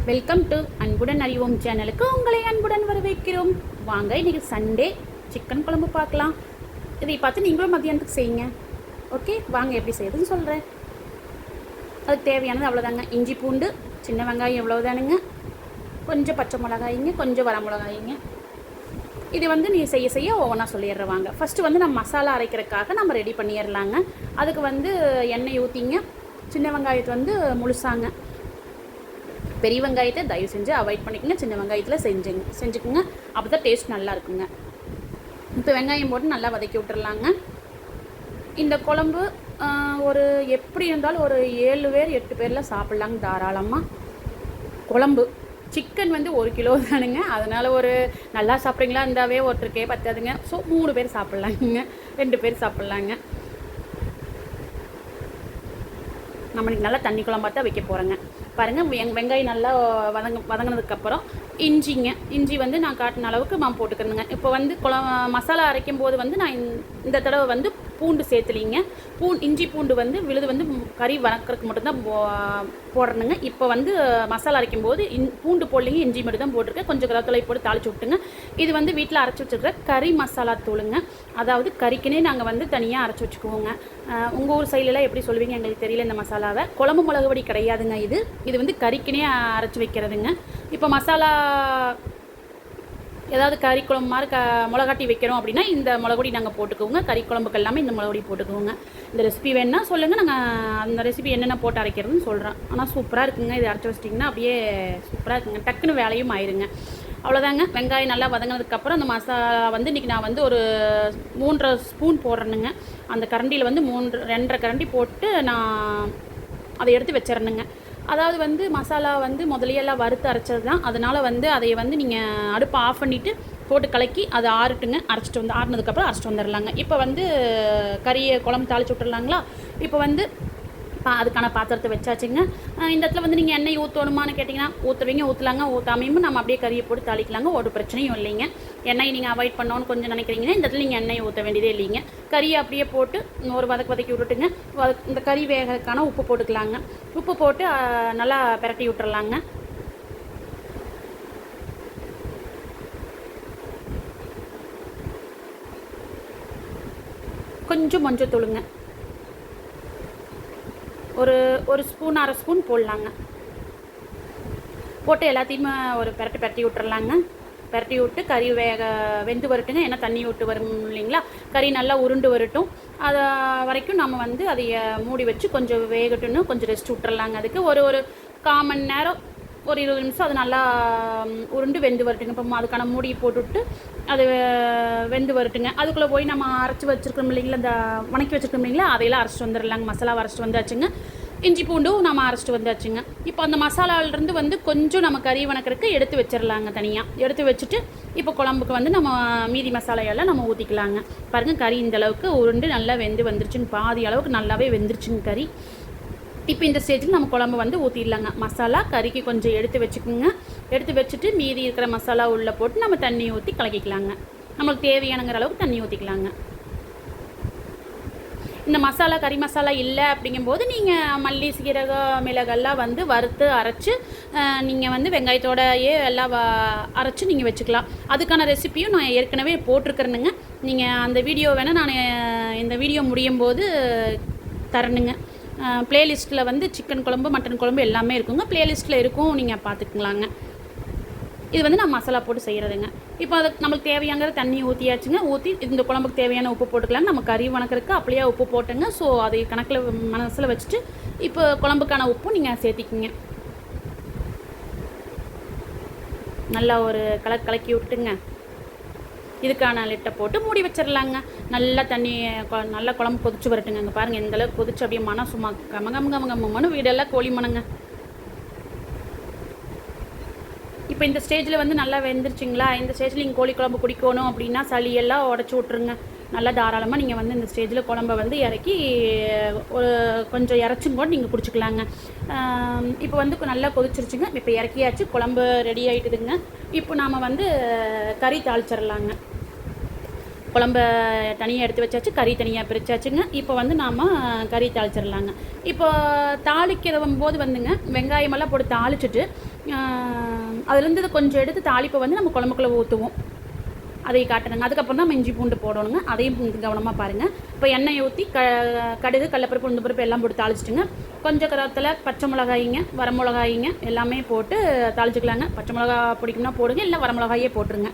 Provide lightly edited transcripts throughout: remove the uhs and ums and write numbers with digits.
Welcome to அன்புடன் அறிவோம் சேனலுக்கு உங்களை அன்புடன் வரவேற்கிறோம். வாங்க, இன்னைக்கு சண்டே சிக்கன் குழம்பு பார்க்கலாம். இதை பார்த்து நீங்களும் மத்தியானத்துக்கு செய்யுங்க. ஓகே, வாங்க எப்படி செய்யுதுன்னு சொல்கிறேன். அதுக்கு தேவையானது அவ்வளோதாங்க. இஞ்சி பூண்டு, சின்ன வெங்காயம் எவ்வளோதானுங்க, கொஞ்சம் பச்சை மிளகாய்ங்க, கொஞ்சம் வர மிளகாய்ங்க. இது வந்து நீ செய்ய செய்ய ஒவ்வொன்றா சொல்லிடுறேன். வாங்க, ஃபஸ்ட்டு வந்து நம்ம மசாலா அரைக்கிறதுக்காக நம்ம ரெடி பண்ணிடலாங்க. அதுக்கு வந்து எண்ணெய் ஊற்றிங்க. சின்ன வெங்காயத்தை வந்து முழுசாங்க, பெரிய வெங்காயத்தை தயவு செஞ்சு அவாய்ட் பண்ணிக்கோங்க. சின்ன வெங்காயத்தில் செஞ்சுக்குங்க, அப்போ தான் டேஸ்ட் நல்லா இருக்குங்க. இப்போ வெங்காயம் போட்டு நல்லா வதக்கி விட்டுறலாங்க. இந்த குழம்பு ஒரு எப்படி இருந்தாலும் ஒரு 7 பேர் 8 பேரில் சாப்பிட்லாங்க தாராளமாக. குழம்பு சிக்கன் வந்து 1 கிலோ தானுங்க, அதனால் ஒரு நல்லா சாப்பிட்றீங்களா இருந்தாவே ஒருத்தருக்கே பத்தாதுங்க. ஸோ 3 பேர் சாப்பிட்லாங்க, 2 பேர் சாப்பிட்லாங்க. நம்ம இன்றைக்கி நல்லா தண்ணி குழம்பா தான் வைக்க போகிறேங்க. பாருங்கள், வெங்காயம் நல்லா வதங்கினதுக்கப்புறம் இஞ்சி வந்து நான் காட்டின அளவுக்கு நான் போட்டுக்கிறேங்க. இப்போ வந்து மசாலா அரைக்கும் போது வந்து நான் இந்த தடவை வந்து பூண்டு சேர்த்துலிங்க. இஞ்சி பூண்டு வந்து விழுது வந்து கறி வதக்கிறதுக்கு மட்டும்தான் போடுறேனுங்க. இப்போ வந்து மசாலா அரைக்கும் போது பூண்டு போடலிங்க, இஞ்சி மட்டும் தான் போட்டிருக்கேன். கொஞ்சம் கருவேப்பிலை போட்டு தாளிச்சு விட்டுங்க. இது வந்து வீட்டில் அரைச்சி வச்சுருக்கிற கறி மசாலா தூளுங்க. அதாவது கறிக்குன்னே நாங்கள் வந்து தனியாக அரைச்சி வச்சுக்குவோங்க. உங்கள் ஊர் சைட்லலாம் எப்படி சொல்லுவீங்க எங்களுக்கு தெரியல. இந்த மசாலாவை குழம்பு மிளகுபடி கிடையாதுங்க. இது வந்து கறிக்குனே அரைச்சி வைக்கிறதுங்க. இப்போ மசாலா ஏதாவது கறி குழம்பு மாதிரி மிளகாட்டி வைக்கிறோம் அப்படின்னா இந்த மிளகுடி நாங்கள் போட்டுக்குவோங்க. கறி குழம்புக்கு எல்லாமே இந்த மிளகுடி போட்டுக்குவோங்க. இந்த ரெசிபி வேணுன்னா சொல்லுங்கள், நாங்கள் அந்த ரெசிபி என்னென்ன போட்டு அரைக்கிறதுன்னு சொல்கிறேன். ஆனால் சூப்பராக இருக்குங்க. இது அரைச்சி வச்சிட்டிங்கன்னா அப்படியே சூப்பராக இருக்குங்க, டக்குன்னு வேலையும் ஆயிருங்க. அவ்வளோதாங்க. வெங்காயம் நல்லா வதங்கினதுக்கப்புறம் அந்த மசாலா வந்து இன்றைக்கி நான் வந்து ஒரு 3.5 ஸ்பூன் போடுறேனுங்க. அந்த கரண்டியில் வந்து 2.5 கரண்டி போட்டு நான் அதை எடுத்து வச்சிடணுங்க. அதாவது வந்து மசாலா வந்து முதலையெல்லாம் வறுத்து அரைச்சது தான், அதனால் வந்து அதை வந்து நீங்கள் அடுப்பை ஆஃப் பண்ணிவிட்டு போட்டு கலக்கி அதை ஆறட்டுங்க. ஆறினதுக்கப்புறம் அரைச்சிட்டு வந்துடலாங்க. இப்போ வந்து கறியை குழம்பு தாளிச்சு விட்டுடலாங்களா. இப்போ வந்து அதுக்கான பாத்திரத்தை வச்சாச்சுங்க. இந்த இடத்துல வந்து நீங்கள் எண்ணெய் ஊற்றணுமான்னு கேட்டிங்கன்னா ஊற்றலாங்க. ஊற்றாமையும் நம்ம அப்படியே கறியை போட்டு தாளிக்கலாங்க, ஒரு பிரச்சனையும் இல்லைங்க. எண்ணெய் நீங்கள் அவாய்ட் பண்ணோன்னு கொஞ்சம் நினைக்கிறீங்கன்னா இந்த இடத்துல நீங்கள் எண்ணெயை ஊற்ற வேண்டியதே இல்லைங்க. கறியை அப்படியே போட்டு ஒரு வதக்கி விட்டுட்டுங்க. இந்த கறி வேகக்கான உப்பு போட்டுக்கலாங்க. உப்பு போட்டு நல்லா பிரட்டி விட்டுறலாங்க. கொஞ்சம் மஞ்சள் தூளுங்க, ஒரு ஸ்பூன் 1/2 ஸ்பூன் போடலாங்க. போட்டு எல்லாத்தையுமே ஒரு பிரட்டி விட்டுறலாங்க. பிரட்டி விட்டு கறி வெந்து வரட்டுங்க. ஏன்னா தண்ணி விட்டு வரும் இல்லைங்களா, கறி நல்லா உருண்டு வரட்டும். அதை வரைக்கும் நம்ம வந்து அதை மூடி வச்சு கொஞ்சம் வேகட்டுன்னு கொஞ்சம் ரெஸ்ட் விட்டுறலாங்க. அதுக்கு ஒரு 1/4 மணி நேரம், ஒரு 20 நிமிஷம் அது நல்லா உருண்டு வெந்து வரட்டுங்க. இப்போ அதுக்கான மூடி போட்டுவிட்டு அது வெந்து வரட்டுங்க. அதுக்குள்ளே போய் நம்ம அரைச்சி வச்சுருக்கோம் இல்லைங்களா, இந்த வணக்கி வச்சுருக்கோம் இல்லைங்களா, அதையெல்லாம் அரைச்சிட்டு வந்துடலாங்க. மசாலா அரைச்சிட்டு வந்தாச்சுங்க. இஞ்சி பூண்டும் நம்ம அரைச்சிட்டு வந்தாச்சுங்க. இப்போ அந்த மசாலாவிலேருந்து வந்து கொஞ்சம் நம்ம கறி வணக்கிறதுக்கு எடுத்து வச்சிடலாங்க. தனியாக எடுத்து வச்சுட்டு இப்போ குழம்புக்கு வந்து நம்ம மீதி மசாலையெல்லாம் நம்ம ஊற்றிக்கலாங்க. பாருங்கள், கறி இந்த அளவுக்கு உருண்டு நல்லா வெந்து வந்துருச்சுங்க. பாதி அளவுக்கு நல்லாவே வெந்துருச்சுங்க கறி. இப்போ இந்த ஸ்டேஜில் நம்ம குழம்பு வந்து ஊற்றிடலாங்க. மசாலா கறிக்கு கொஞ்சம் எடுத்து வச்சுக்கோங்க. எடுத்து வச்சுட்டு மீதி இருக்கிற மசாலா உள்ளே போட்டு நம்ம தண்ணி ஊற்றி கலக்கிக்கலாங்க. நம்மளுக்கு தேவையானங்கிற அளவுக்கு தண்ணி ஊற்றிக்கலாங்க. இந்த மசாலா கறி மசாலா இல்லை அப்படிங்கும்போது நீங்கள் மல்லி சீரகம் மிளகெல்லாம் வந்து வறுத்து அரைச்சி நீங்கள் வந்து வெங்காயத்தோடையே எல்லாம் அரைச்சி நீங்கள் வச்சுக்கலாம். அதுக்கான ரெசிப்பியும் நான் ஏற்கனவே போட்டிருக்கிறேனுங்க. நீங்கள் அந்த வீடியோ வேணால் நான் இந்த வீடியோ முடியும் போது தரணுங்க. ப்ளேலிஸ்ட்டில் வந்து சிக்கன் குழம்பு மட்டன் குழம்பு எல்லாமே இருக்குங்க, ப்ளேலிஸ்ட்டில் இருக்கும், நீங்கள் பார்த்துக்கலாங்க. இது வந்து நான் மசாலா போட்டு செய்கிறதுங்க. இப்போ அதுக்கு நம்மளுக்கு தேவையாங்கிற தண்ணி ஊற்றியாச்சுங்க. ஊற்றி இந்த குழம்புக்கு தேவையான உப்பு போட்டுக்கலாம். நம்ம கறி வணக்கிறதுக்கு அப்படியே உப்பு போட்டுங்க. ஸோ அதை கணக்கில் மனசில் வச்சுட்டு இப்போ குழம்புக்கான உப்பும் நீங்கள் சேர்த்திக்கிங்க. நல்லா ஒரு கலக்கி விட்டுங்க. இதுக்கான லிட்டை போட்டு மூடி வச்சிடலாங்க. நல்லா நல்லா குழம்பு கொதிச்சு வரட்டுங்க. அங்கே பாருங்கள், இந்த அளவுக்கு கொதிச்சு அப்படியே மனம் சும்மா கமகமகமகமனு வீடெல்லாம் கோழி மனங்க. இப்போ இந்த ஸ்டேஜில் வந்து நல்லா வெந்துருச்சுங்களா. இந்த ஸ்டேஜில் நீங்கள் கோழி குழம்பு குடிக்கணும் அப்படின்னா சளியெல்லாம் உடச்சி விட்ருங்க. நல்லா தாராளமாக நீங்கள் வந்து இந்த ஸ்டேஜில் குழம்பை வந்து இறக்கி ஒரு கொஞ்சம் இறச்சும் கூட நீங்கள் குடிச்சிக்கலாங்க. இப்போ வந்து நல்லா கொதிச்சிருச்சுங்க. இப்போ இறக்கியாச்சு, குழம்பு ரெடி ஆகிட்டுதுங்க. இப்போ நாம் வந்து கறி தாளிச்சிடலாங்க. குழம்ப தனியாக எடுத்து வச்சாச்சு, கறி தனியாக பிரிச்சாச்சுங்க. இப்போ வந்து நாம் கறி தாளிச்சிடலாங்க. இப்போ தாளிக்கிற போது வந்துங்க வெங்காயமெல்லாம் போட்டு தாளிச்சிட்டு அதுலேருந்து கொஞ்சம் எடுத்து தாளிப்பை வந்து நம்ம குழம்புக்குள்ளே ஊற்றுவோம். அதை காட்டுறேங்க. அதுக்கப்புறம் தான் நம்ம இஞ்சி பூண்டு போடணுங்க. அதையும் கவனமாக பாருங்கள். இப்போ எண்ணெய் ஊற்றி கடுகு, கடலைப்பருப்பு, உளுந்தம்பருப்பு எல்லாம் போட்டு தாளிச்சிட்டுங்க. கொஞ்சம் கருவேப்பிலை, பச்சை மிளகாய்ங்க, வரமிளகாய்ங்க எல்லாமே போட்டு தாளிச்சிக்கலாங்க. பச்சை மிளகா பிடிக்கும்னா போடுங்க, இல்லை வரமிளகாயே போட்டுருங்க.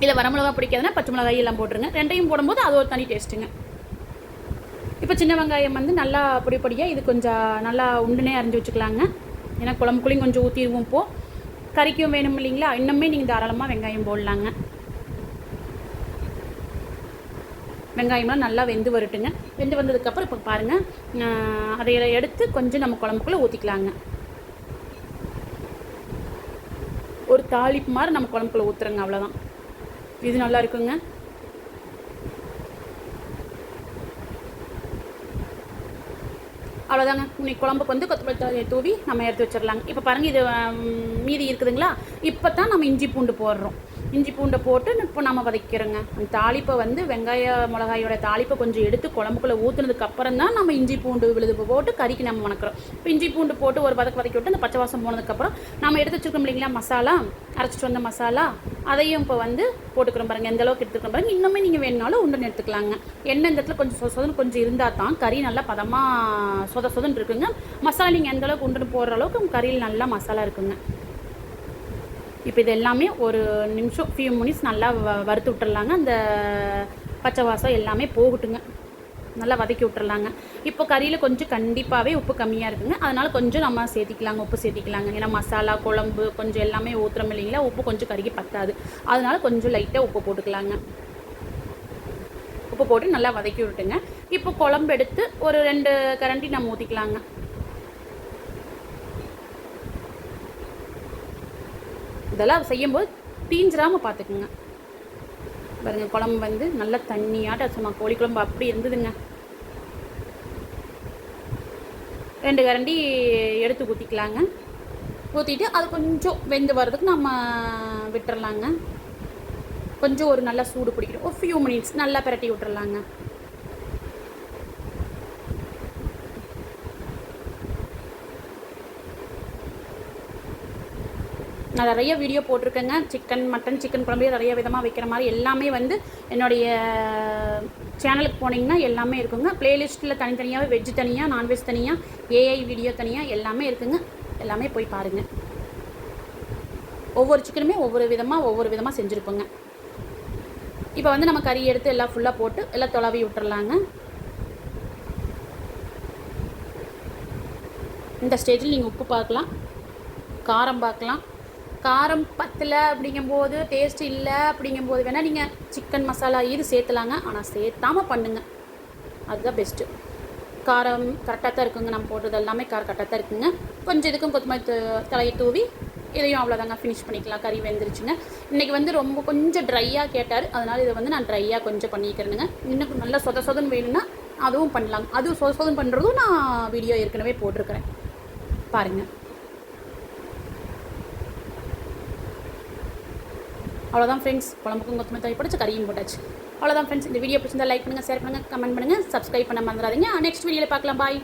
இல்லை வரமிளகா பிடிக்காதுன்னா பச்சை மிளகாய் எல்லாம் போட்டுருங்க. ரெண்டையும் போடும்போது அது ஒரு தனி டேஸ்ட்டுங்க. இப்போ சின்ன வெங்காயம் வந்து நல்லா பொடியாக இது கொஞ்சம் நல்லா உண்டுனே அரைஞ்சி வச்சுக்கலாங்க. ஏன்னா குழம்புக்குள்ளேயும் கொஞ்சம் ஊற்றிடுவோம். இப்போது கறிக்கும் வேணும் இல்லைங்களா, இன்னுமே நீங்கள் தாராளமாக வெங்காயம் போடலாங்க. வெங்காயம்லாம் நல்லா வெந்து வரட்டுங்க. வெந்து வந்ததுக்கப்புறம் இப்போ பாருங்கள், அதை எடுத்து கொஞ்சம் நம்ம குழம்புக்குள்ளே ஊற்றிக்கலாங்க. ஒரு தாளிப்பு மாதிரி நம்ம குழம்புக்குள்ளே ஊற்றுறங்க, அவ்வளோதான். இது நல்லா இருக்குங்க. அவ்வளோதாங்க. இன்னைக்கு குழம்புக்கு வந்து கொத்தமல்லி தழையை தூவி நம்ம எடுத்து வச்சிடலாங்க. இப்போ பாருங்கள், இது மீதி இருக்குதுங்களா. இப்போ தான் நம்ம இஞ்சி பூண்டு போடுறோம். இஞ்சி பூண்டை போட்டு இப்போ நம்ம வதக்கிறோங்க. அந்த தாளிப்பை வந்து வெங்காய மிளகாயோட தாளிப்பை கொஞ்சம் எடுத்து குழம்புக்குள்ளே ஊற்றுனதுக்கப்புறம் தான் நம்ம இஞ்சி பூண்டு விழுது போட்டு கறிக்கு நம்ம வணக்கிறோம். இப்போ இஞ்சி பூண்டு போட்டு ஒரு வதக்கி விட்டு அந்த பச்சை வாசம் போனதுக்கப்புறம் நம்ம எடுத்து வச்சுருக்கோம் இல்லைங்களா மசாலா, அரைச்சிட்டு வந்த மசாலா, அதையும் இப்போ வந்து போட்டுக்கிறோம் பாருங்கள். எந்த அளவுக்கு எடுத்துக்கிறோம் பாருங்கள். இன்னுமே நீங்கள் வேணுனாலும் உண்டுன்னு எடுத்துக்கலாங்க. எண்ணெய் இந்த இடத்துல கொஞ்சம் சொதன்னு கொஞ்சம் இருந்தால் தான் கறி நல்லா பதமாக சொதன்னு இருக்குங்க. மசாலா நீங்கள் எந்த அளவுக்கு உண்டுன்னு போடுற அளவுக்கு கறியில் நல்லா மசாலா இருக்குங்க. இப்போ இது எல்லாமே ஒரு நிமிஷம் ஃபியூ மினிட்ஸ் நல்லா வறுத்து விட்டுறலாங்க. அந்த பச்சை வாசம் எல்லாமே போகட்டுங்க. நல்லா வதக்கி விட்டுறலாங்க. இப்போ கறியில் கொஞ்சம் கண்டிப்பாகவே உப்பு கம்மியாக இருக்குங்க. அதனால் கொஞ்சம் நம்ம சேர்த்திக்கலாங்க, உப்பு சேர்த்திக்கலாங்க. ஏன்னா மசாலா குழம்பு கொஞ்சம் எல்லாமே ஊற்றுறோம் இல்லைங்களா, உப்பு கொஞ்சம் கறிக்கு பத்தாது. அதனால் கொஞ்சம் லைட்டாக உப்பு போட்டுக்கலாங்க. உப்பு போட்டு நல்லா வதக்கி விட்டுங்க. இப்போ குழம்பு எடுத்து ஒரு 2 கரண்டி நம்ம ஊற்றிக்கலாங்க. இதெல்லாம் செய்யும்போது தீஞ்சிராமல் பார்த்துக்குங்க. பாருங்கள், குழம்பு வந்து நல்லா தண்ணியாட்ட சும்மா கோழி குழம்பு அப்படி இருந்ததுங்க. 2 கரண்டி எடுத்து ஊற்றிக்கலாங்க. ஊற்றிட்டு அது கொஞ்சம் வெந்து வர்றதுக்கு நம்ம விட்டுறலாங்க. கொஞ்சம் ஒரு நல்லா சூடு பிடிக்கணும். ஒரு ஃபியூ மினிட்ஸ் நல்லா பிரட்டி விட்டுறலாங்க. நான் நிறைய வீடியோ போட்டிருக்கேங்க. சிக்கன், மட்டன், சிக்கன் குழம்பு நிறைய விதமாக வைக்கிற மாதிரி எல்லாமே வந்து என்னுடைய சேனலுக்கு போனீங்கன்னா எல்லாமே இருக்குங்க. ப்ளேலிஸ்ட்டில் தனித்தனியாகவே வெஜ்ஜு தனியாக, நான்வெஜ் தனியாக, ஏஐ வீடியோ தனியாக எல்லாமே இருக்குங்க. எல்லாமே போய் பாருங்கள். ஒவ்வொரு சிக்கனுமே ஒவ்வொரு விதமாக செஞ்சுருப்போங்க. இப்போ வந்து நம்ம கறி எடுத்து எல்லாம் ஃபுல்லாக போட்டு எல்லாம் தொலைவி விட்டுறலாங்க. இந்த ஸ்டேஜில் நீங்கள் உப்பு பார்க்கலாம், காரம் பார்க்கலாம். காரம் பத்தலை அப்படிங்கும்போது, டேஸ்ட் இல்லை அப்படிங்கும்போது வேணால் நீங்கள் சிக்கன் மசாலா இது சேர்த்துலாங்க. ஆனால் சேர்த்தாமல் பண்ணுங்கள், அதுதான் பெஸ்ட்டு. காரம் கரெக்டாக தான் இருக்குங்க. நம்ம போட்டது எல்லாமே காரம் கரெக்டாக தான் இருக்குங்க. கொஞ்சம் இதுக்கும் கொத்தமல்லி தலையை தூவி இதையும் அவ்வளோதாங்க ஃபினிஷ் பண்ணிக்கலாம். கறி வெந்துருச்சுங்க. இன்றைக்கி வந்து ரொம்ப கொஞ்சம் ட்ரையாக கேட்டார், அதனால் இதை வந்து நான் ட்ரையாக கொஞ்சம் பண்ணிக்கிறேனுங்க. இன்னும் நல்லா சொதன்னு வேணும்னா அதுவும் பண்ணலாங்க. அதுவும் சொதன்னு பண்ணுறதும் நான் வீடியோ ஏற்கனவே போட்டிருக்கிறேன், பாருங்கள். அவ்வளோதான் ஃப்ரெண்ட்ஸ், குழம்புக்கும் கொத்தமல்லி தழை போட்டு கறியும் போட்டாச்சு. அவ்வளோதான் ஃப்ரெண்ட்ஸ். இந்த வீடியோ பிடிச்சிருந்தா லைக் பண்ணுங்கள், ஷேர் பண்ணுங்கள், கமெண்ட் பண்ணுங்கள், சப்ஸ்கிரைப் பண்ண மறந்துடாதீங்க. நெக்ஸ்ட் வீடியோவில் பார்க்கலாம். பாய்.